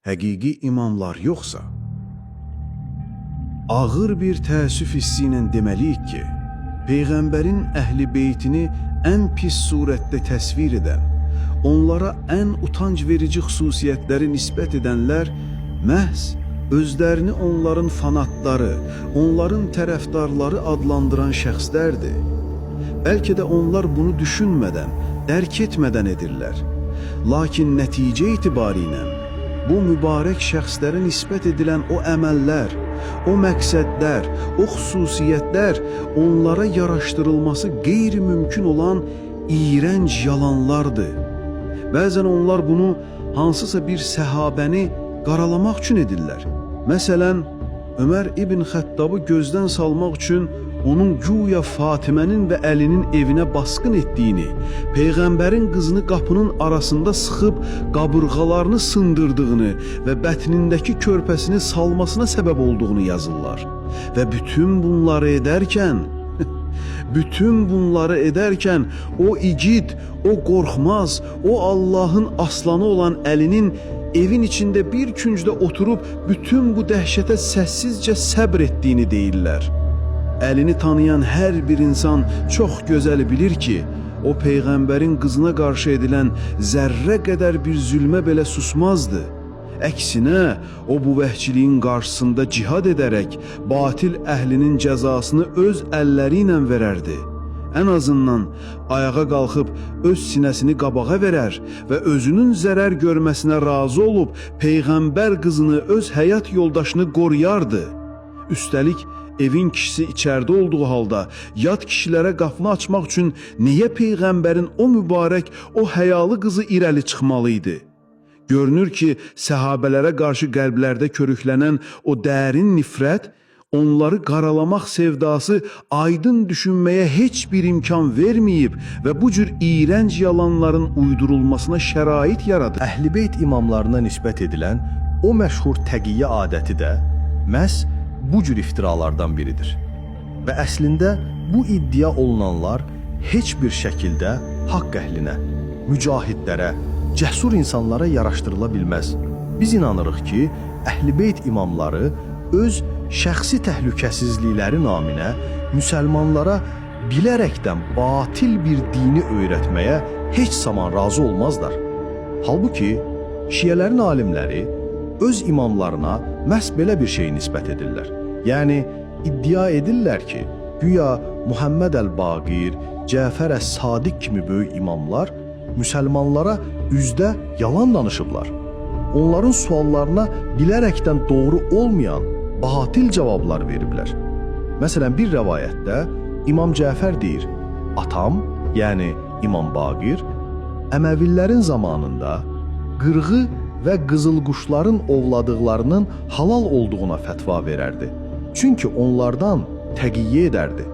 həqiqi imamlar yoxsa? Ağır bir təəssüf hissi ilə deməliyik ki, Peyğəmbərin əhl-i beytini ən pis surətdə təsvir edən, onlara ən utanc verici xüsusiyyətləri nisbət edənlər məhz özlərini onların fanatları, onların tərəfdarları adlandıran şəxslərdir. Bəlkə də onlar bunu düşünmədən, dərk etmədən edirlər. Lakin nəticə etibarilə bu mübarək şəxslərə nisbət edilən o əməllər, o məqsədlər, o xüsusiyyətlər onlara yaraşdırılması qeyri-mümkün olan iyrənc yalanlardır. Bəzən onlar bunu hansısa bir səhabəni qaralamaq üçün edirlər. Məsələn, Ömər ibn Xəttabı gözdən salmaq üçün onun güya Fatimənin və Əlinin evinə basqın etdiyini, Peyğəmbərin qızını qapının arasında sıxıb qabırğalarını sındırdığını və bətnindəki körpəsini salmasına səbəb olduğunu yazırlar. Və bütün bunları edərkən o igid, o qorxmaz, o Allahın aslanı olan Əlinin evin içində bir küncdə oturub bütün bu dəhşətə səssizcə səbr etdiyini deyirlər. Əlini tanıyan hər bir insan çox gözəl bilir ki, o Peyğəmbərin qızına qarşı edilən zərrə qədər bir zülmə belə susmazdı. Əksinə, o bu vəhşiliyin qarşısında cihad edərək batil əhlinin cəzasını öz əlləri ilə verərdi. Ən azından ayağa qalxıb öz sinəsini qabağa verər və özünün zərər görməsinə razı olub Peyğəmbər qızını, öz həyat yoldaşını qoruyardı. Üstəlik, evin kişisi içərdə olduğu halda yad kişilərə qapını açmaq üçün niyə Peyğəmbərin o mübarək, o həyalı qızı irəli çıxmalıydı? Görünür ki, səhabələrə qarşı qəlblərdə körüklənən o dərin nifrət, onları qaralamaq sevdası aydın düşünməyə heç bir imkan verməyib və bu cür iyrənc yalanların uydurulmasına şərait yaradır. Əhl-i Beyt imamlarına nisbət edilən o məşhur təqiyyə adəti də məhz bu cür iftiralardan biridir. Və əslində bu iddia olunanlar heç bir şəkildə haqq əhlinə, mücahidlərə, cəsur insanlara yaraşdırıla bilməz. Biz inanırıq ki, Əhl-i Beyt imamları öz şəxsi təhlükəsizlikləri naminə müsəlmanlara bilərəkdən batil bir dini öyrətməyə heç zaman razı olmazlar. Halbuki şiələrin alimləri öz imamlarına məhz belə bir şey nisbət edirlər. Yəni, iddia edirlər ki, güya Muhammed əl-Baqir, Cəfər əs-Sadiq kimi böyük imamlar müsəlmanlara üzdə yalan danışıblar. Onların suallarına bilərəkdən doğru olmayan batil cavablar veriblər. Məsələn, bir rəvayətdə İmam Cəfər deyir, atam, yəni İmam Baqir, Əməvillərin zamanında qırğı və qızılquşların ovladıqlarının halal olduğuna fətva verərdi. Çünki onlardan təqiyyə edərdi.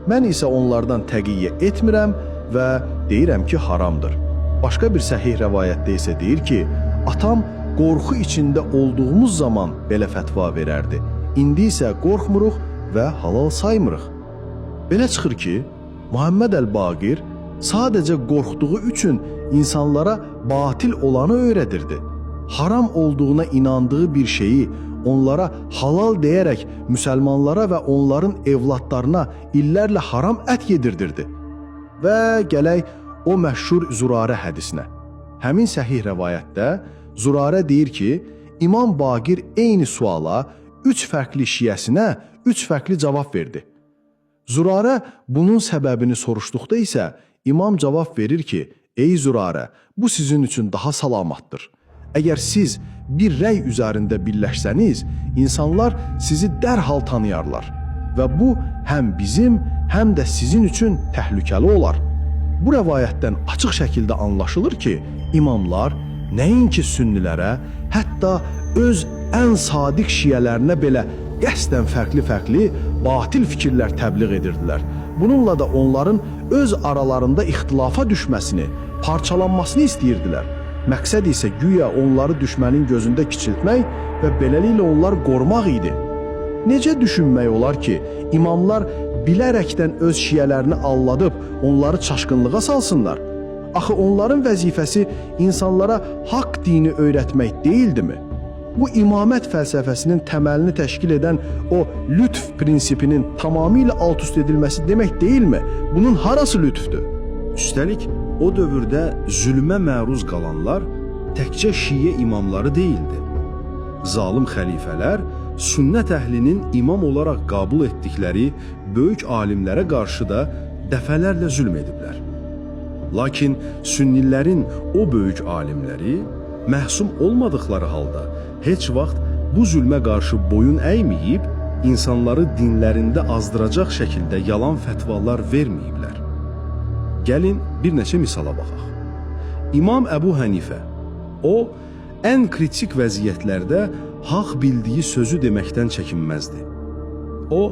Mən isə onlardan təqiyyə etmirəm və deyirəm ki, haramdır. Başqa bir səhih rəvayətdə isə deyir ki, atam qorxu içində olduğumuz zaman belə fətva verərdi. İndi isə qorxmuruq və halal saymırıq. Belə çıxır ki, Muhammed əl-Baqir sadəcə qorxduğu üçün insanlara batil olanı öyrədirdi. Haram olduğuna inandığı bir şeyi onlara halal deyərək müsəlmanlara və onların evladlarına illərlə haram ət yedirdirdi. Və gələk o məşhur Zürarə hədisinə. Həmin səhih rəvayətdə Zürarə deyir ki, İmam Baqir eyni suala 3 fərqli şiyəsinə 3 fərqli cavab verdi. Zürarə bunun səbəbini soruşduqda isə İmam cavab verir ki, ey Zürarə, bu sizin üçün daha salamatdır. Əgər siz bir rəy üzərində birləşsəniz, insanlar sizi dərhal tanıyarlar və bu həm bizim, həm də sizin üçün təhlükəli olar. Bu rəvayətdən açıq şəkildə anlaşılır ki, imamlar nəinki sünnilərə, hətta öz ən sadiq şiyələrinə belə qəsdən fərqli-fərqli batil fikirlər təbliğ edirdilər. Bununla da onların öz aralarında ixtilafa düşməsini, parçalanmasını istəyirdilər. Məqsəd isə güya onları düşmənin gözündə kiçiltmək və beləliklə onlar qorumaq idi. Necə düşünmək olar ki, imamlar bilərəkdən öz şiyələrini alladıb onları çaşqınlığa salsınlar? Axı onların vəzifəsi insanlara haqq dini öyrətmək deyildimi? bu imamət fəlsəfəsinin təməlini təşkil edən o lütf prinsipinin tamamilə alt-üst edilməsi demək deyilmi? Bunun harası lütfdür? Üstəlik, o dövrdə zülmə məruz qalanlar təkcə şiə imamları deyildi. Zalim xəlifələr sünnət əhlinin imam olaraq qəbul etdikləri böyük alimlərə qarşı da dəfələrlə zülm ediblər. Lakin sünnilərin o böyük alimləri məhsum olmadıkları halda heç vaxt bu zülmə qarşı boyun əyməyib, insanları dinlərində azdıracaq şəkildə yalan fətvalar verməyiblər. Gəlin bir neçə misala baxaq. İmam Əbu Hənifə, o ən kritik vəziyyətlərdə haqq bildiyi sözü deməkdən çəkinməzdi. O,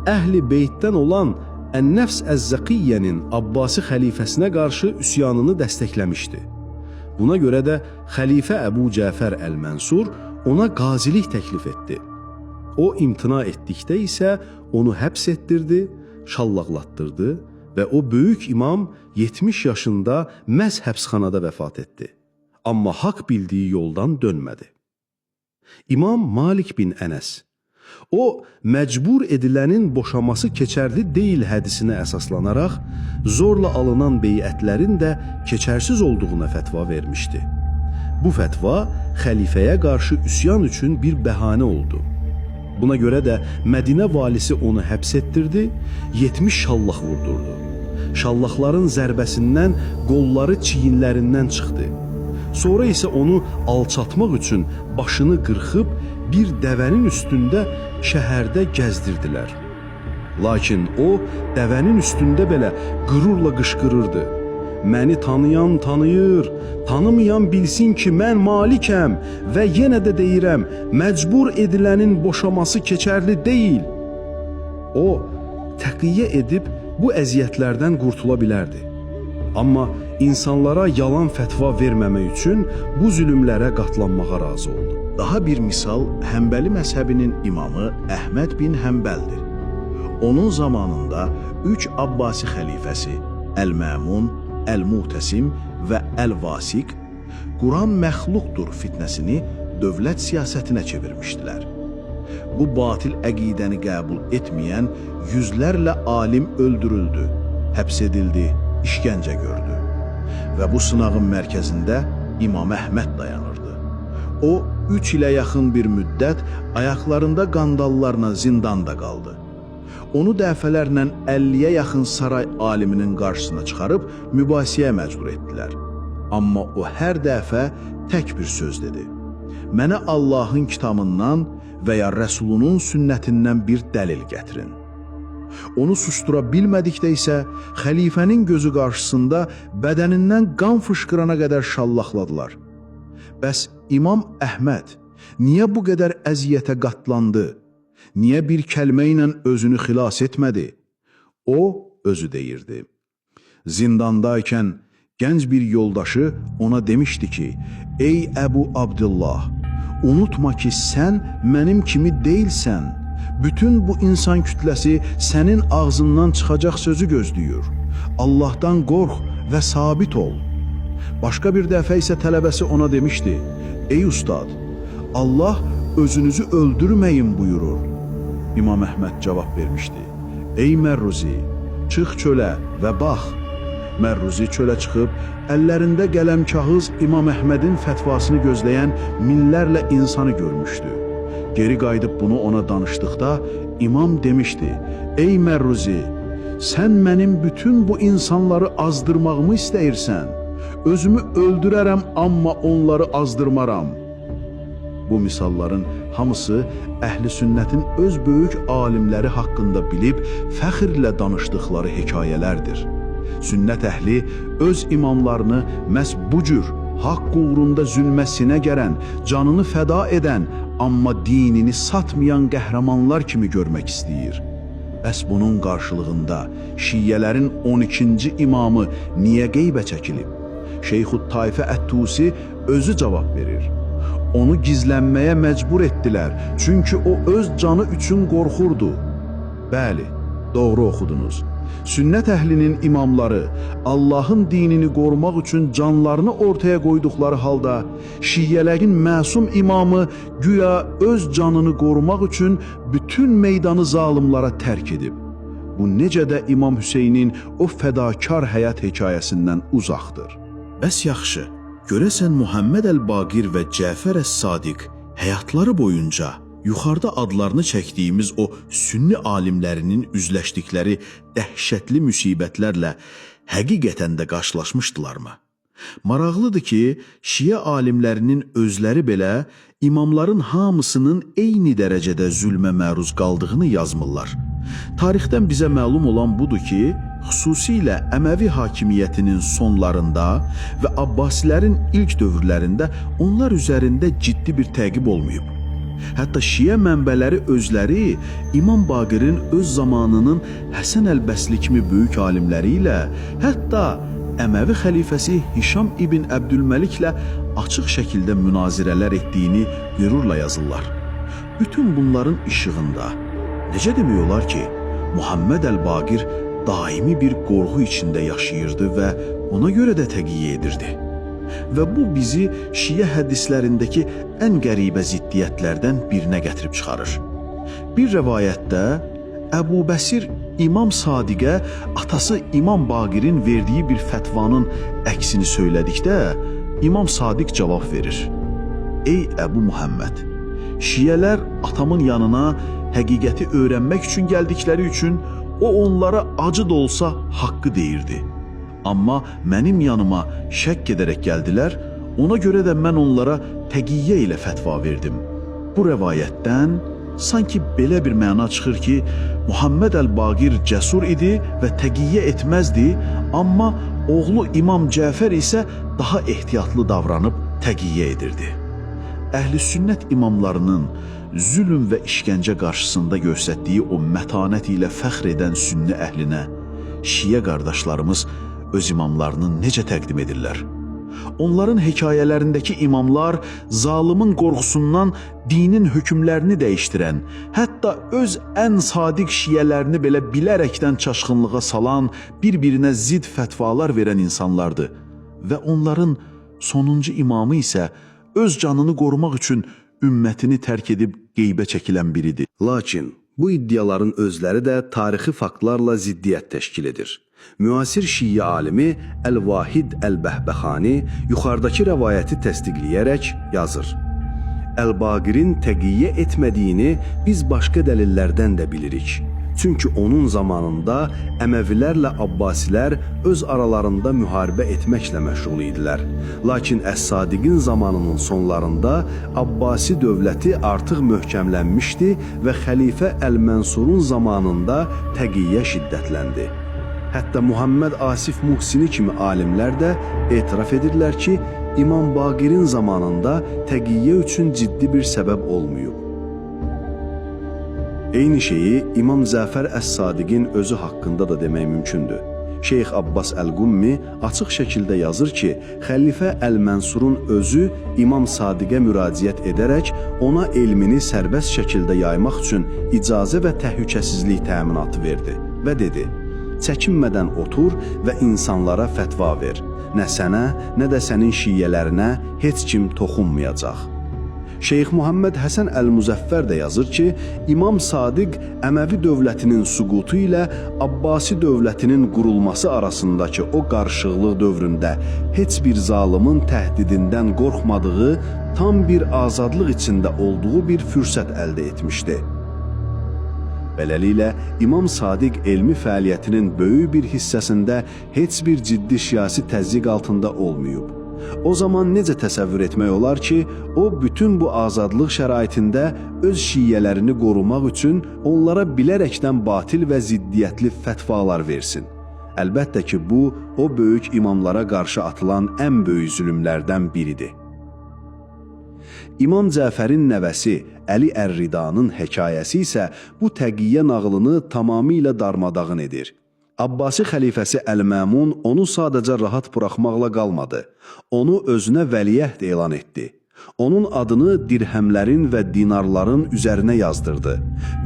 Əhl-i Beytdən olan Ən-Nəfs Əz-Zəqiyyənin Abbasi xəlifəsinə qarşı üsyanını dəstəkləmişdi. Buna görə də xəlifə Əbu Cəfər Əl-Mənsur ona qazilik təklif etdi. O imtina etdikdə isə onu həbs etdirdi, şallaqlatdırdı və o böyük imam 70 yaşında məhz həbsxanada vəfat etdi. Amma haqq bildiyi yoldan dönmədi. İmam Malik bin Ənəs, o məcbur edilənin boşaması keçərli deyil hədisinə əsaslanaraq zorla alınan beyətlərin də keçərsiz olduğuna fətva vermişdi. Bu fətva xəlifəyə qarşı üsyan üçün bir bəhanə oldu. Buna görə də Mədinə valisi onu həbs etdirdi, 70 şallaq vurdurdu. Şallaqların zərbəsindən qolları çiyinlərindən çıxdı. Sonra isə onu alçatmaq üçün başını qırxıb bir dəvənin üstündə şəhərdə gəzdirdilər. Lakin o, dəvənin üstündə belə qürurla qışqırırdı. Məni tanıyan tanıyır, tanımayan bilsin ki, mən malikəm və yenə də deyirəm, məcbur edilənin boşaması keçərli deyil. O, təqiyyə edib bu əziyyətlərdən qurtula bilərdi. Amma insanlara yalan fətva verməmək üçün bu zülümlərə qatlanmağa razı oldu. Daha bir misal Həmbəli məzhəbinin imamı Əhməd bin Həmbəldir. Onun zamanında 3 Abbasi xəlifəsi Əl-Məmun, Əl-Muhtəsim və Əl-Vasiq Quran məxluqdur fitnəsini dövlət siyasətinə çevirmişdilər. Bu batil əqidəni qəbul etməyən yüzlərlə alim öldürüldü, həbs edildi, işgəncə gördü. Və bu sınağın mərkəzində İmam Əhməd dayanırdı. O, 3 ilə yaxın bir müddət ayaqlarında qandallarla zindanda qaldı. Onu dəfələrlə 50-yə yaxın saray aliminin qarşısına çıxarıb mübahisəyə məcbur etdilər. Amma o hər dəfə tək bir söz dedi. Mənə Allahın kitabından və ya Rəsulunun sünnətindən bir dəlil gətirin. Onu sustura bilmədikdə isə xəlifənin gözü qarşısında bədənindən qan fışqırana qədər şallaqladılar. Bəs İmam Əhməd niyə bu qədər əziyyətə qatlandı? Niyə bir kəlmə ilə özünü xilas etmədi? O özü deyirdi. Zindandaykən gənc bir yoldaşı ona demişdi ki, ey Əbu Abdullah, unutma ki, sən mənim kimi deyilsən. Bütün bu insan kütləsi sənin ağzından çıxacaq sözü gözləyir. Allahdan qorx və sabit ol. Başqa bir dəfə isə tələbəsi ona demişdi, ey ustad, Allah özünüzü öldürməyin buyurur. İmam Əhməd cavab vermişdi, ey Mərruzi, çıx çölə və bax. Mərruzi çölə çıxıb, əllərində qələm kağız İmam Əhmədin fətvasını gözləyən minlərlə insanı görmüşdü. Geri qayıdıb bunu ona danışdıqda imam demişdi, ey Mərruzi, sən mənim bütün bu insanları azdırmağımı istəyirsən. Özümü öldürərəm, amma onları azdırmaram. Bu misalların hamısı əhl-i sünnətin öz böyük alimləri haqqında bilib fəxrlə danışdıqları hekayələrdir. Sünnət əhli öz imamlarını məhz bu cür haqq uğrunda zülmə sinə gərən, canını fəda edən, amma dinini satmayan qəhrəmanlar kimi görmək istəyir. Bəs bunun qarşılığında şiyyələrin 12-ci imamı niyə qeybə çəkilib? Şeyxud Tayfə Ət-Tusi özü cavab verir. Onu gizlənməyə məcbur etdilər, çünki o öz canı üçün qorxurdu. Bəli, doğru oxudunuz. Sünnət əhlinin imamları Allahın dinini qorumaq üçün canlarını ortaya qoyduqları halda, şiyyələrin məsum imamı güya öz canını qorumaq üçün bütün meydanı zalımlara tərk edib. Bu necə də İmam Hüseynin o fədakar həyat hekayəsindən uzaqdır. Bəs yaxşı, görəsən Muhammed əl-Baqir və Cəfər əs-Sadiq həyatları boyunca yuxarıda adlarını çəkdiyimiz o sünni alimlərinin üzləşdikləri dəhşətli müsibətlərlə həqiqətən də qarşılaşmışdılarmı? Maraqlıdır ki, şiə alimlərinin özləri belə imamların hamısının eyni dərəcədə zülmə məruz qaldığını yazmırlar. Tarixdən bizə məlum olan budur ki, xüsusilə Əməvi hakimiyyətinin sonlarında və Abbasilərin ilk dövrlərində onlar üzərində ciddi bir təqib olmayıb. Hətta şiə mənbələri özləri İmam Baqirin öz zamanının Həsən əl-Bəsri kimi böyük alimləri ilə, hətta Əməvi xəlifəsi Hişam ibn Əbdülməliklə açıq şəkildə münazirələr etdiyini qürurla yazırlar. Bütün bunların işığında necə demək olar ki, Muhammed əl-Baqir daimi bir qorxu içində yaşayırdı və ona görə də təqiyyə edirdi. Və bu bizi şiə hədislərindəki ən qəribə ziddiyyətlərdən birinə gətirib çıxarır. Bir rəvayətdə Əbu Bəsir İmam Sadiqə atası İmam Baqirin verdiyi bir fətvanın əksini söylədikdə, İmam Sadiq cavab verir: Ey Əbu Muhammed, şiələr atamın yanına həqiqəti öyrənmək üçün gəldikləri üçün o onlara acı da olsa haqqı deyirdi. Amma mənim yanıma şəkk edərək gəldilər, ona görə də mən onlara təqiyyə ilə fətva verdim. Bu rəvayətdən sanki belə bir məna çıxır ki, Muhammed əl-Baqir cəsur idi və təqiyyə etməzdi, amma oğlu İmam Cəfər isə daha ehtiyatlı davranıb təqiyyə edirdi. Əhl-i sünnət imamlarının zülm və işgəncə qarşısında göstərdiyi o mətanət ilə fəxr edən sünni əhlinə şiə qardaşlarımız öz imamlarını necə təqdim edirlər? Onların hekayələrindəki imamlar zalimin qorxusundan dinin hökmlərini dəyişdirən, hətta öz ən sadiq şiələrini belə bilərəkdən çaşqınlığa salan, bir-birinə zid fətvalar verən insanlardı və onların sonuncu imamı isə öz canını qorumaq üçün ümmətini tərk edib qeybə çəkilən biridir. Lakin bu iddiaların özləri də tarixi faktlarla ziddiyyət təşkil edir. Müasir şiə alimi Əl-Vahid Əl-Bəhbəxani yuxarıdakı rəvayəti təsdiqləyərək yazır: Əl-Baqirin təqiyyə etmədiyini biz başqa dəlillərdən də bilirik. Çünki onun zamanında Əməvilərlə Abbasilər öz aralarında müharibə etməklə məşğul idilər. Lakin Əs-Sadiqin zamanının sonlarında Abbasi dövləti artıq möhkəmlənmişdi və xəlifə Əl-Mənsurun zamanında təqiyyə şiddətləndi. Hətta Muhammed Asif Muhsini kimi alimlər də etiraf edirlər ki, İmam Baqirin zamanında təqiyyə üçün ciddi bir səbəb olmayıb. Eyni şeyi İmam Cəfər Əs-Sadiqin özü haqqında da demək mümkündür. Şeyx Abbas Əl-Qummi açıq şəkildə yazır ki, xəlifə Əl-Mənsurun özü İmam Sadiqə müraciət edərək ona elmini sərbəst şəkildə yaymaq üçün icazə və təhlükəsizlik təminatı verdi və dedi: Çəkinmədən otur və insanlara fətva ver. Nə sənə, nə də sənin şiyyələrinə heç kim toxunmayacaq. Şeyx Muhammed Həsən Əl-Müzəffər də yazır ki, İmam Sadiq Əməvi dövlətinin süqutu ilə Abbasi dövlətinin qurulması arasındakı o qarışıqlıq dövründə heç bir zalimin təhdidindən qorxmadığı, tam bir azadlıq içində olduğu bir fürsət əldə etmişdi. Beləliklə, İmam Sadiq elmi fəaliyyətinin böyük bir hissəsində heç bir ciddi siyasi təzyiq altında olmayıb. O zaman necə təsəvvür etmək olar ki, o bütün bu azadlıq şəraitində öz şiyyələrini qorumaq üçün onlara bilərəkdən batil və ziddiyyətli fətvalar versin? Əlbəttə ki, bu, o böyük imamlara qarşı atılan ən böyük zülmlərdən biridir. İmam Cəfərin nəvəsi Əli Ər-Ridanın hekayəsi isə bu təqiyyə nağılını tamamilə darmadağın edir. Abbasi xəlifəsi Əl-Məmun onu sadəcə rahat buraxmaqla qalmadı. Onu özünə vəliəhd elan etdi. Onun adını dirhəmlərin və dinarların üzərinə yazdırdı.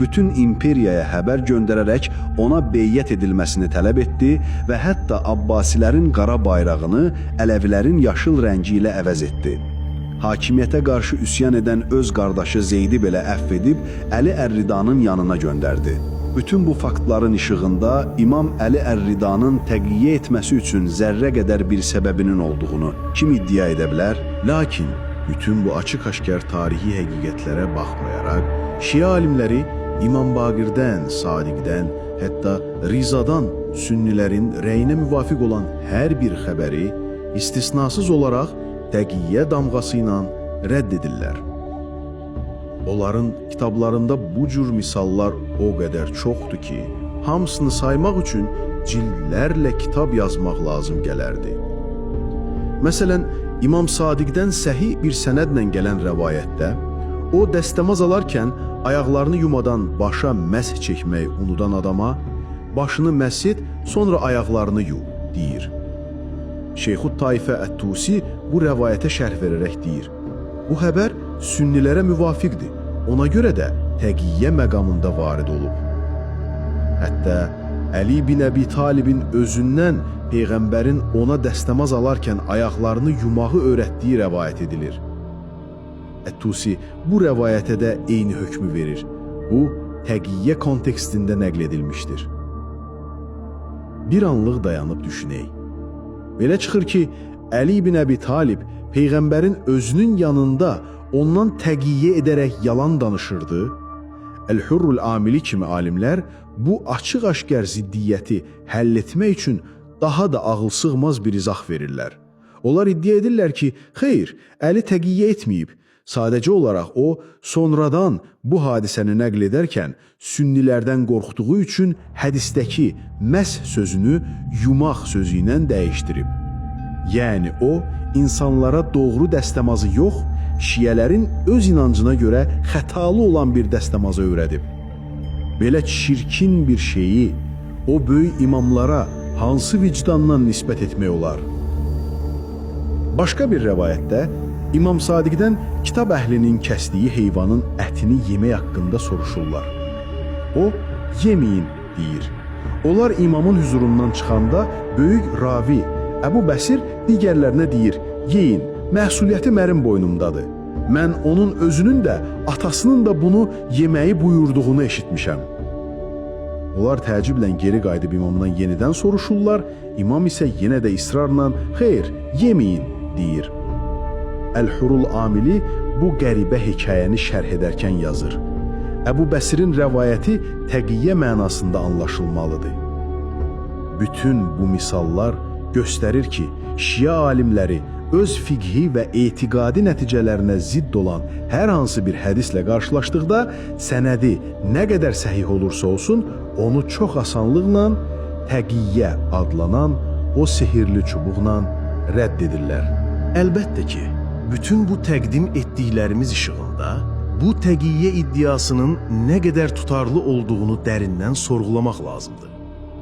Bütün imperiyaya xəbər göndərərək ona beyyət edilməsini tələb etdi və hətta Abbasilərin qara bayrağını Ələvilərin yaşıl rəngi ilə əvəz etdi. Hakimiyyətə qarşı üsyan edən öz qardaşı Zeydi belə əfv edib Əli Ər-Ridanın yanına göndərdi. Bütün bu faktların işığında İmam Əli Ər-Ridanın təqiyyə etməsi üçün zərrə qədər bir səbəbinin olduğunu kim iddia edə bilər? Lakin bütün bu açıq-aşkar tarixi həqiqətlərə baxmayaraq, Şia alimləri İmam Baqirdən, Sadiqdən, hətta Rizadan sünnilərin rəyinə müvafiq olan hər bir xəbəri istisnasız olaraq təqiyyə damğası ilə rədd edirlər. Onların kitablarında bu cür misallar o qədər çoxdur ki, hamısını saymaq üçün cildlərlə kitab yazmaq lazım gələrdi. Məsələn, İmam Sadiqdən səhih bir sənədlə gələn rəvayətdə, o dəstəmaz alarkən ayaqlarını yumadan başa məsh çəkmək unudan adama, başını məsh et, sonra ayaqlarını yu, deyir. Şeyxud Taifə Ət-Tusi bu rəvayətə şərh verərək deyir. Bu xəbər sünnilərə müvafiqdir, ona görə də təqiyyə məqamında varid olub. Hətta Əli bin Əbi Talibin özündən Peyğəmbərin ona dəstəmaz alarkən ayaqlarını yumağı öyrətdiyi rəvayət edilir. Ət-Tusi bu rəvayətə də eyni hökmü verir. Bu, təqiyyə kontekstində nəql edilmişdir. Bir anlıq dayanıb düşünək. Belə çıxır ki, Əli bin Əbi Talib Peyğəmbərin özünün yanında ondan təqiyyə edərək yalan danışırdı. Əl-Hurrul Amili kimi alimlər bu açıq-aşkar ziddiyyəti həll etmək üçün daha da ağılsığmaz bir izah verirlər. Onlar iddia edirlər ki, xeyr, Əli təqiyyə etməyib. Sadəcə olaraq o, sonradan bu hadisəni nəql edərkən sünnilərdən qorxduğu üçün hədisdəki məs sözünü yumaq sözü ilə dəyişdirib. Yəni o, insanlara doğru dəstəmazı yox, şiyələrin öz inancına görə xətalı olan bir dəstəmazı öyrədib. Belə çirkin bir şeyi o böyük imamlara hansı vicdandan nisbət etmək olar? Başqa bir rəvayətdə İmam Sadiqdən kitab əhlinin kəsdiyi heyvanın ətini yemək haqqında soruşurlar. O, yeməyin, deyir. Onlar imamın huzurundan çıxanda böyük ravi Əbu Bəsir digərlərinə deyir, yeyin, məsuliyyəti mənim boynumdadır. Mən onun özünün də, atasının da bunu yeməyi buyurduğunu eşitmişəm. Onlar təəccüblə geri qayıdıb imamdan yenidən soruşurlar, imam isə yenə də israrla, xeyr, yeməyin, deyir. Əl-Hurrul Amili bu qəribə hekayəni şərh edərkən yazır. Əbu Bəsirin rəvayəti təqiyyə mənasında anlaşılmalıdır. Bütün bu misallar göstərir ki, Şia alimləri öz fiqhi və etiqadi nəticələrinə zidd olan hər hansı bir hədislə qarşılaşdıqda sənədi nə qədər səhih olursa olsun, onu çox asanlıqla təqiyyə adlanan o sihirli çubuqla rədd edirlər. Əlbəttə ki, bütün bu təqdim etdiklərimiz işığında bu təqiyyə iddiasının nə qədər tutarlı olduğunu dərindən sorğulamaq lazımdır.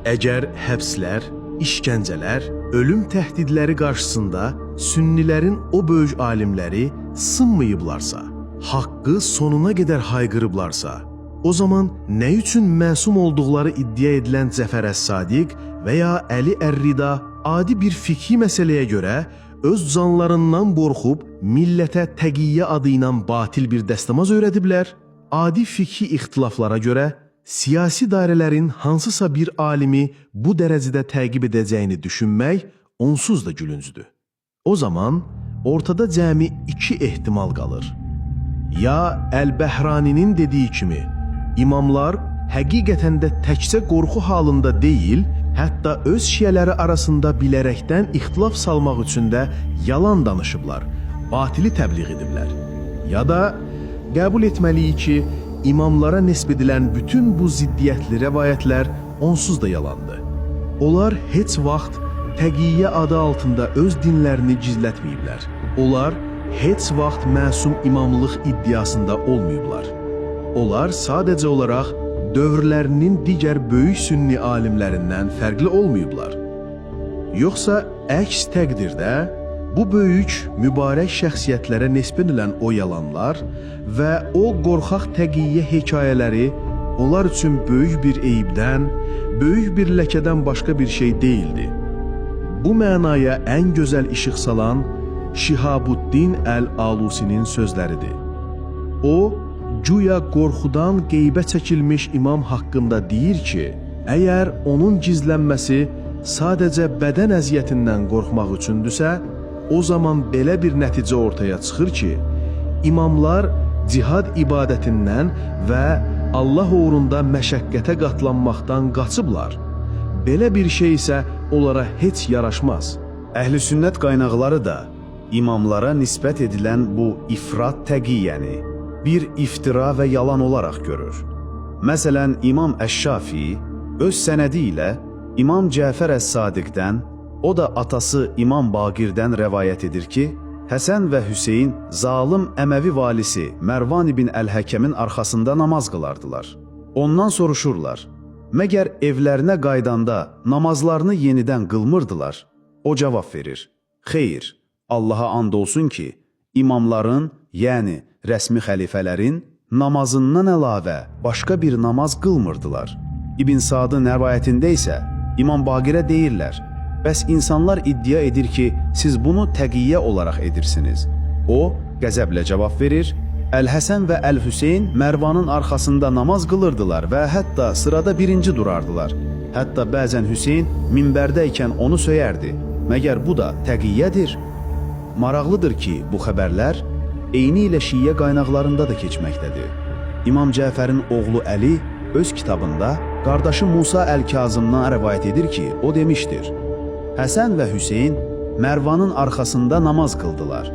Əgər həbslər, işgəncələr, ölüm təhdidləri qarşısında sünnilərin o böyük alimləri sınmayıblarsa, haqqı sonuna qədər hayqırıblarsa, o zaman nə üçün məsum olduqları iddia edilən Cəfər Əs-Sadiq və ya Əli Ər-Rida adi bir fiqhi məsələyə görə öz canlarından qorxub millətə təqiyyə adı ilə batil bir dəstəmaz öyrədiblər? Adi fiqhi ixtilaflara görə siyasi dairələrin hansısa bir alimi bu dərəcədə təqib edəcəyini düşünmək onsuz da gülüncdür. O zaman ortada cəmi iki ehtimal qalır. Ya Əl-Bəhraninin dediyi kimi, imamlar həqiqətən də təkcə qorxu halında deyil, hətta öz şiyələri arasında bilərəkdən ixtilaf salmaq üçün də yalan danışıblar, batili təbliğ ediblər. Ya da qəbul etməliyik ki, imamlara nisb edilən bütün bu ziddiyyətli rəvayətlər onsuz da yalandır. Onlar heç vaxt təqiyyə adı altında öz dinlərini gizlətməyiblər. Onlar heç vaxt məsum imamlıq iddiasında olmayıblar. Onlar sadəcə olaraq dövrlərinin digər böyük sünni alimlərindən fərqli olmayıblar. Yoxsa əks təqdirdə Bu böyük, mübarək şəxsiyyətlərə nisbət edilən o yalanlar və o qorxaq təqiyyə hekayələri onlar üçün böyük bir eyibdən, böyük bir ləkədən başqa bir şey deyildi. Bu mənaya ən gözəl işıq salan Şihabuddin Əl-Alusinin sözləridir. O, güya qorxudan qeybə çəkilmiş imam haqqında deyir ki, əgər onun gizlənməsi sadəcə bədən əziyyətindən qorxmaq üçündürsə, o zaman belə bir nəticə ortaya çıxır ki, imamlar cihad ibadətindən və Allah uğrunda məşəqqətə qatlanmaqdan qaçıblar. Belə bir şey isə onlara heç yaraşmaz. Əhl-i sünnət qaynaqları da imamlara nisbət edilən bu ifrat təqiyyəni bir iftira və yalan olaraq görür. Məsələn, İmam Əş-Şafi öz sənədi ilə İmam Cəfər Əs-Sadiqdən, o da atası İmam Baqirdən rəvayət edir ki, Həsən və Hüseyin zalım Əməvi valisi Mərvan ibn Əl-Həkəmin arxasında namaz qılardılar. Ondan soruşurlar, məgər evlərinə qaydanda namazlarını yenidən qılmırdılar? O cavab verir, xeyr, Allaha and olsun ki, imamların, yəni rəsmi xəlifələrin namazından əlavə başqa bir namaz qılmırdılar. İbn Sadın rəvayətində isə İmam Baqirə deyirlər, bəs insanlar iddia edir ki, siz bunu təqiyyə olaraq edirsiniz. O, qəzəblə cavab verir, Əl-Həsən və Əl-Hüseyin Mərvanın arxasında namaz qılırdılar və hətta sırada birinci durardılar. Hətta bəzən Hüseyin minbərdəykən onu söyərdi. Məgər bu da təqiyyədir? Maraqlıdır ki, bu xəbərlər eyni ilə şiyə qaynaqlarında da keçməkdədir. İmam Cəfərin oğlu Əli öz kitabında qardaşı Musa Əl-Kazımdan rəvayət edir ki, o demişdir, Həsən və Hüseyin Mərvanın arxasında namaz qıldılar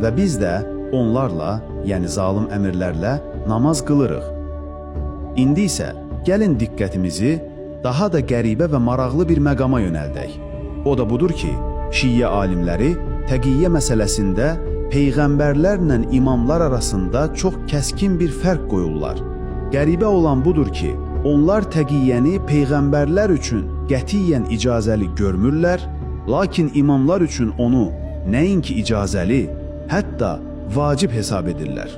və biz də onlarla, yəni zalım əmirlərlə namaz qılırıq. İndi isə gəlin diqqətimizi daha da qəribə və maraqlı bir məqama yönəldək. O da budur ki, şiyə alimləri təqiyyə məsələsində peyğəmbərlərlə imamlar arasında çox kəskin bir fərq qoyurlar. Qəribə olan budur ki, onlar təqiyyəni peyğəmbərlər üçün qətiyyən icazəli görmürlər, lakin imamlar üçün onu nəinki icazəli, hətta vacib hesab edirlər.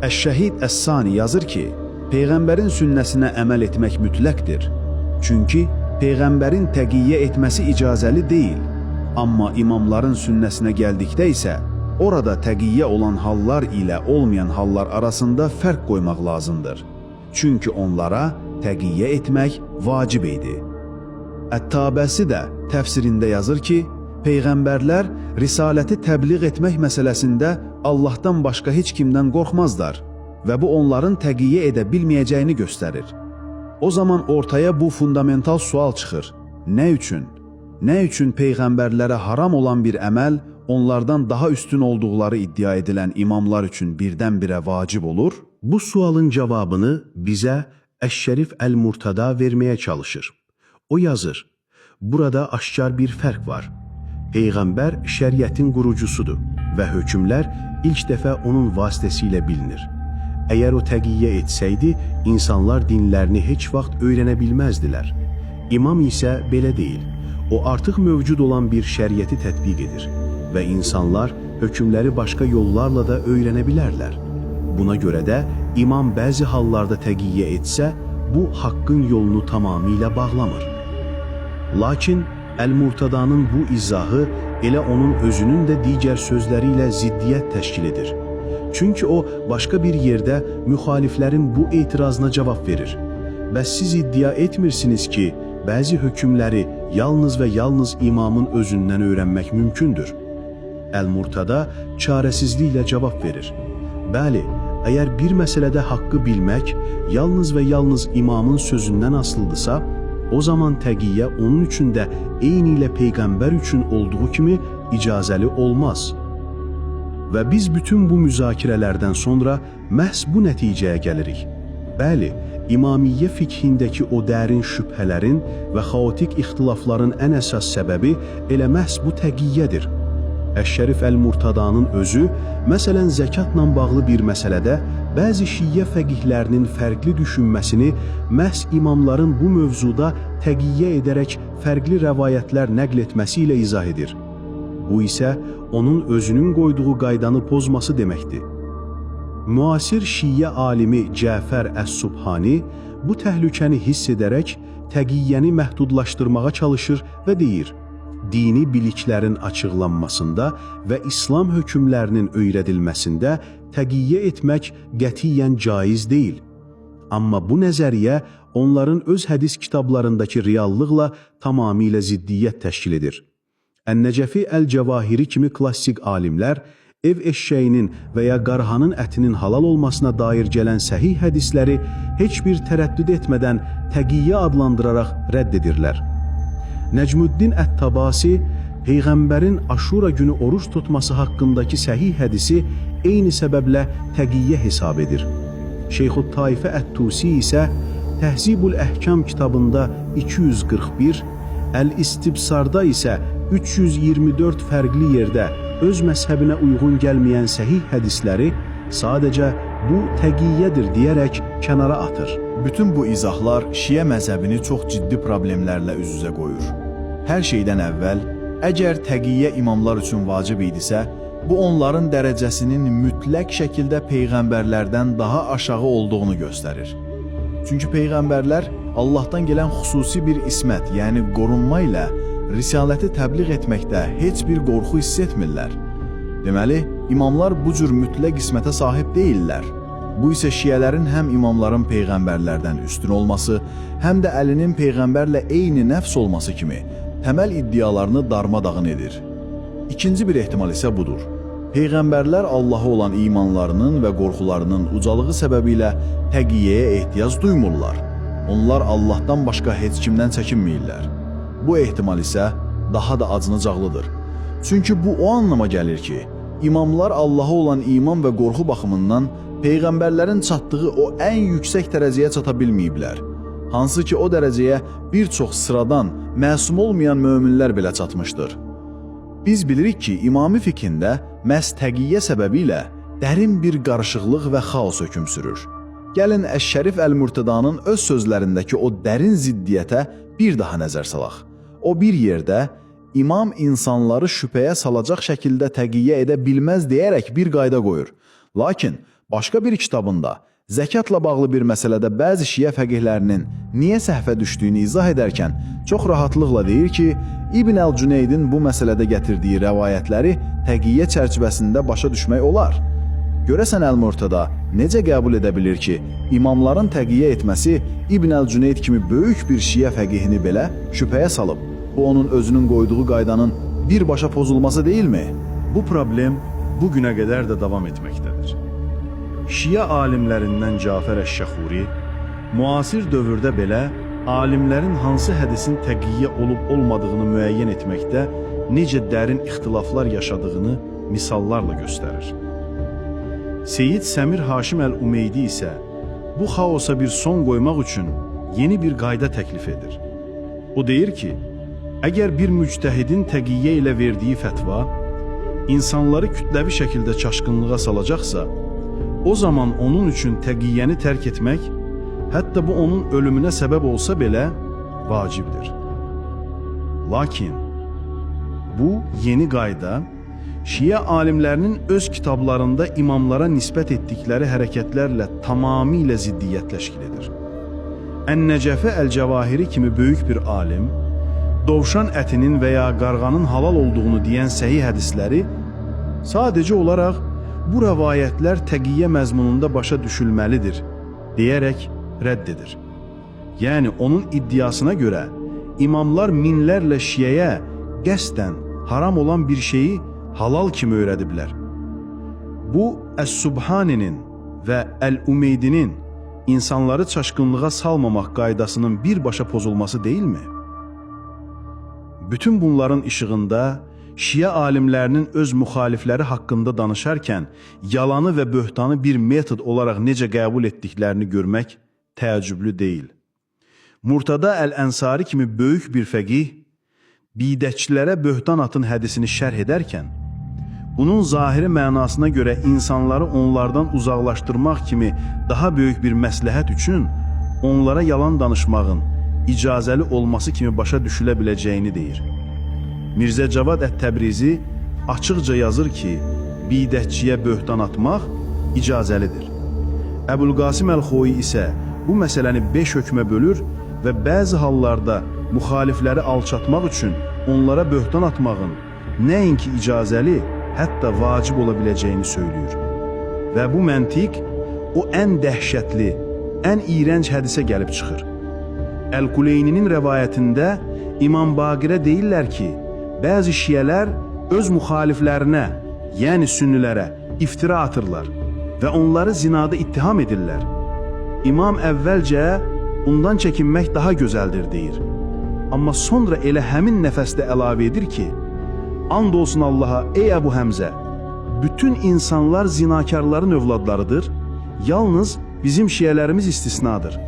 Əş-Şəhid Əs-Sani yazır ki, peyğəmbərin sünnəsinə əməl etmək mütləqdir. Çünki peyğəmbərin təqiyyə etməsi icazəli deyil. Amma imamların sünnəsinə gəldikdə isə orada təqiyyə olan hallar ilə olmayan hallar arasında fərq qoymaq lazımdır. Çünki onlara təqiyyə etmək vacib idi. Ət-Tabəsi də təfsirində yazır ki, peyğəmbərlər risaləti təbliğ etmək məsələsində Allahdan başqa heç kimdən qorxmazlar və bu onların təqiyyə edə bilməyəcəyini göstərir. O zaman ortaya bu fundamental sual çıxır. Nə üçün? Nə üçün peyğəmbərlərə haram olan bir əməl onlardan daha üstün olduqları iddia edilən imamlar üçün birdən-birə vacib olur? Bu sualın cavabını bizə Əş-Şərif Əl-Murtada verməyə çalışır. O yazır, burada aşkar bir fərq var. Peyğəmbər şəriətin qurucusudur və hökmlər ilk dəfə onun vasitəsilə bilinir. Əgər o təqiyyə etsəydi, insanlar dinlərini heç vaxt öyrənə bilməzdilər. İmam isə belə deyil. O artıq mövcud olan bir şəriəti tətbiq edir və insanlar hökmləri başqa yollarla da öyrənə bilərlər. Buna görə də imam bəzi hallarda təqiyyə etsə, bu haqqın yolunu tamamilə bağlamır. Lakin Əl-Murtadanın bu izahı elə onun özünün də digər sözləri ilə ziddiyyət təşkil edir. Çünki o, başqa bir yerdə müxaliflərin bu etirazına cavab verir. Bəs siz iddia etmirsiniz ki, bəzi hökmləri yalnız və yalnız imamın özündən öyrənmək mümkündür. Əl-Murtada çarəsizliklə cavab verir. Bəli, əgər bir məsələdə haqqı bilmək yalnız və yalnız imamın sözündən asılıdırsa, o zaman təqiyyə onun üçün də eyni ilə Peyğəmbər üçün olduğu kimi icazəli olmaz. Və biz bütün bu müzakirələrdən sonra məhz bu nəticəyə gəlirik. Bəli, imamiyyə fiqhindəki o dərin şübhələrin və xaotik ixtilafların ən əsas səbəbi elə məhz bu təqiyyədir. Əş-Şərif Əl-Murtadanın özü, məsələn, zəkatla bağlı bir məsələdə bəzi şiyyə fəqihlərinin fərqli düşünməsini məhz imamların bu mövzuda təqiyyə edərək fərqli rəvayətlər nəql etməsi ilə izah edir. Bu isə onun özünün qoyduğu qaydanı pozması deməkdir. Müasir Şiə alimi Cəfər Əs-Subhani bu təhlükəni hiss edərək təqiyyəni məhdudlaşdırmağa çalışır və deyir: dini biliklərin açıqlanmasında və İslam hökmlərinin öyrədilməsində təqiyyə etmək qətiyyən caiz deyil. Amma bu nəzəriyyə onların öz hədis kitablarındakı reallıqla tamamilə ziddiyyət təşkil edir. Ən-Nəcəfi Əl-Cəvahiri kimi klassik alimlər ev eşşəyinin və ya qarğanın ətinin halal olmasına dair gələn səhih hədisləri heç bir tərəddüd etmədən təqiyyə adlandıraraq rədd edirlər. Nəcmüddin Ət-Tabasi Peyğəmbərin Aşura günü oruç tutması haqqındakı səhih hədisi eyni səbəblə təqiyyə hesab edir. Şeyxut Taifə Ət-Tusi isə Təhzibul Əhkam kitabında 241, Əl-İstibsarda isə 324 fərqli yerdə öz məzhəbinə uyğun gəlməyən səhih hədisləri sadəcə bu təqiyyədir deyərək kənara atır. Bütün bu izahlar Şiə məzhəbini çox ciddi problemlərlə üz-üzə qoyur. Hər şeydən əvvəl, əgər təqiyyə imamlar üçün vacib idisə, bu onların dərəcəsinin mütləq şəkildə peyğəmbərlərdən daha aşağı olduğunu göstərir. Çünki peyğəmbərlər Allahdan gələn xüsusi bir ismət, yəni qorunma ilə risaləti təbliğ etməkdə heç bir qorxu hiss etmirlər. Deməli, imamlar bu cür mütləq qismətə sahib deyillər. Bu isə şiələrin həm imamların peyğəmbərlərdən üstün olması, həm də Əlinin peyğəmbərlə eyni nəfs olması kimi təməl iddialarını darmadağın edir. İkinci bir ehtimal isə budur. Peyğəmbərlər Allaha olan imanlarının və qorxularının ucalığı səbəbilə təqiyyəyə ehtiyac duymurlar. Onlar Allahdan başqa heç kimdən çəkinməyirlər. Bu ehtimal isə daha da acınacaqlıdır. Çünki bu o anlama gəlir ki, imamlar Allaha olan iman və qorxu baxımından peyğəmbərlərin çatdığı o ən yüksək dərəcəyə çata bilməyiblər. Hansı ki, o dərəcəyə bir çox sıradan, məsum olmayan möminlər belə çatmışdır. Biz bilirik ki, İmami fiqhində məhz təqiyyə səbəbilə dərin bir qarışıqlıq və xaos hökm sürür. Gəlin Əş-Şərif Əl-Murtədanın öz sözlərindəki o dərin ziddiyyətə bir daha nəzər salaq. O bir yerdə imam insanları şübhəyə salacaq şəkildə təqiyyə edə bilməz deyərək bir qayda qoyur. Lakin başqa bir kitabında zəkatla bağlı bir məsələdə bəzi şiə fəqihlərinin niyə səhvə düşdüyünü izah edərkən çox rahatlıqla deyir ki, İbn Əl-Cüneydin bu məsələdə gətirdiyi rəvayətləri təqiyyə çərçivəsində başa düşmək olar. Görəsən Əl-Murtada necə qəbul edə bilir ki, imamların təqiyyə etməsi İbn Əl-Cüneyd kimi böyük bir şiə fəqihini belə şübhəyə salıb? Bu onun özünün qoyduğu qaydanın birbaşa pozulması deyilmi? Bu problem bu günə qədər də davam etməkdədir. Şiə alimlərindən Cəfər Əş-Şəxuri müasir dövrdə belə alimlərin hansı hədisin təqiyyə olub-olmadığını müəyyən etməkdə necə dərin ixtilaflar yaşadığını misallarla göstərir. Seyyid Səmir Haşim Əl-Umeydi isə bu xaosa bir son qoymaq üçün yeni bir qayda təklif edir. O deyir ki, əgər bir müctəhidin təqiyyə ilə verdiyi fətva insanları kütləvi şəkildə çaşqınlığa salacaqsa, o zaman onun üçün təqiyyəni tərk etmək, hətta bu onun ölümünə səbəb olsa belə vacibdir. Lakin bu yeni qayda Şiə alimlərinin öz kitablarında imamlara nisbət etdikləri hərəkətlərlə tamamilə ziddiyyət təşkil edir. Ən-Nəcəfi Əl-Cəvahiri kimi böyük bir alim, dovşan ətinin və ya qarğanın halal olduğunu deyən səhih hədisləri sadəcə olaraq bu rəvayətlər təqiyyə məzmununda başa düşülməlidir deyərək rədd edir. Yəni onun iddiasına görə imamlar minlərlə şiəyə qəsdən haram olan bir şeyi halal kimi öyrədiblər. Bu Əs-Subhaninin və Əl-Umeydinin insanları çaşqınlığa salmamaq qaydasının birbaşa pozulması deyilmi? Bütün bunların işığında Şiə alimlərinin öz müxalifləri haqqında danışarkən yalanı və böhtanı bir metod olaraq necə qəbul etdiklərini görmək təəccüblü deyil. Murtada Əl-Ənsari kimi böyük bir fəqih bidətçilərə böhtan atın hədisini şərh edərkən bunun zahiri mənasına görə insanları onlardan uzaqlaşdırmaq kimi daha böyük bir məsləhət üçün onlara yalan danışmağın icazəli olması kimi başa düşülə biləcəyini deyir. Mirzə Cavad Ət-Təbrizi açıqca yazır ki, bidətçiyə böhtan atmaq icazəlidir. Əbülqasim Əl-Xoyi isə bu məsələni 5 hökmə bölür və bəzi hallarda müxalifləri alçatmaq üçün onlara böhtan atmağın nəinki icazəli, hətta vacib ola biləcəyini söylüyor. Və bu məntiq o ən dəhşətli, ən iyrənc hədisə gəlib çıxır. Əl-Quleyninin rəvayətində İmam Baqirə deyirlər ki, bəzi şiyələr öz müxaliflərinə, yəni sünnilərə iftira atırlar və onları zinada ittiham edirlər. İmam əvvəlcə bundan çəkinmək daha gözəldir deyir. Amma sonra elə həmin nəfəsdə əlavə edir ki, and olsun Allaha, ey Əbu Həmzə, bütün insanlar zinakarların övladlarıdır, yalnız bizim şiyələrimiz istisnadır.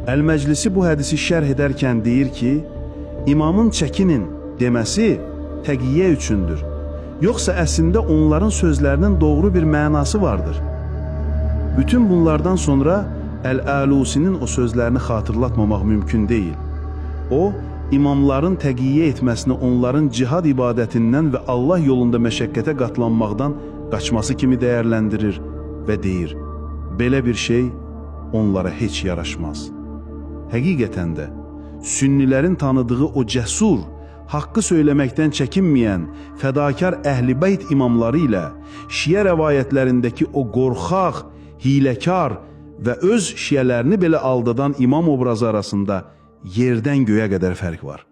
Əl-Məclisi bu hədisi şərh edərkən deyir ki, imamın çəkinin deməsi təqiyyə üçündür. Yoxsa əslində onların sözlərinin doğru bir mənası vardır. Bütün bunlardan sonra Əl-Alusinin o sözlərini xatırlatmamaq mümkün deyil. O, imamların təqiyyə etməsini onların cihad ibadətindən və Allah yolunda məşəqqətə qatlanmaqdan qaçması kimi dəyərləndirir və deyir, belə bir şey onlara heç yaraşmaz. Həqiqətən də, sünnilərin tanıdığı o cəsur, haqqı söyləməkdən çəkinməyən, fədakar əhl-i beyt imamları ilə şiə rəvayətlərindəki o qorxaq, hiləkar və öz şiələrini belə aldadan imam obrazı arasında yerdən göyə qədər fərq var.